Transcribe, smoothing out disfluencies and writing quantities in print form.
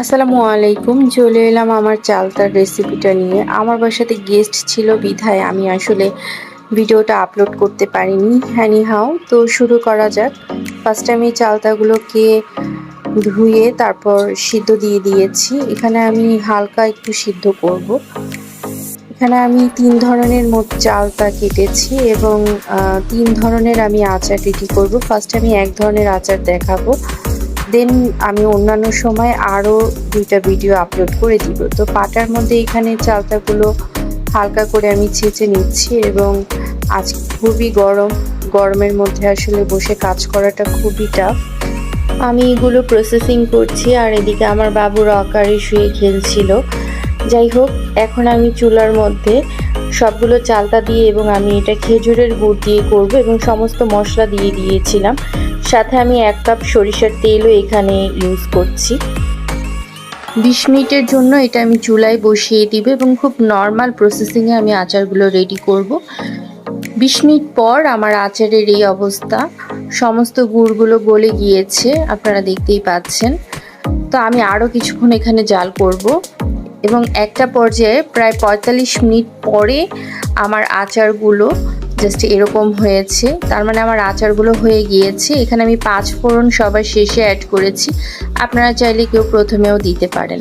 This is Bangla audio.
আসসালামু আলাইকুম। চলে এলাম আমার চালতার রেসিপিটা নিয়ে। আমার বাসাতে গেস্ট ছিল বিধায় আমি আসলে ভিডিওটা আপলোড করতে পারিনি। এনিহাউ তো শুরু করা যাক। ফার্স্টে আমি চালতাগুলোকে ধুয়ে তারপর সিদ্ধ দিয়ে দিয়েছি। এখানে আমি হালকা একটু সিদ্ধ করব। এখানে আমি 3 ধরনের মোট চালতা কেটেছি এবং 3 ধরনের আমি আচার রেডি করব। ফার্স্টে আমি এক ধরনের আচার দেখাবো। দেন আমি অন্যান্য সময় আরও 2টা ভিডিও আপলোড করে দিব। তো পাটার মধ্যে এখানে চালতাগুলো হালকা করে আমি ছেঁচে নিচ্ছি এবং আজ খুবই গরমের মধ্যে আসলে বসে কাজ করাটা খুবই টাফ। আমি এগুলো প্রসেসিং করছি আর এদিকে আমার বাবুর অকারে শুয়ে খেলছিল। যাই হোক, এখন আমি চুলার মধ্যে সবগুলো চালতা দিয়ে এবং আমি এটা খেজুরের গুড় দিয়ে করব এবং সমস্ত মশলা দিয়ে দিয়েছিলাম। সাথে আমি 1 কাপ সরিষার তেলও এখানে ইউজ করছি। 20 মিনিটের জন্য এটা আমি চুলায় বসিয়ে দিব এবং খুব নর্মাল প্রসেসিংয়ে আমি আচারগুলো রেডি করব। 20 মিনিট পর আমার আচারের এই অবস্থা। সমস্ত গুড়গুলো গলে গিয়েছে, আপনারা দেখতেই পাচ্ছেন। তো আমি আরও কিছুক্ষণ এখানে জাল করব এবং একটা পর্যায়ে প্রায় 45 মিনিট পরে আমার আচারগুলো জাস্ট এরকম হয়েছে। তার মানে আমার আচারগুলো হয়ে গিয়েছে। এখানে আমি 5 ফোড়ন সবার শেষে অ্যাড করেছি। আপনারা চাইলে কেউ প্রথমেও দিতে পারেন।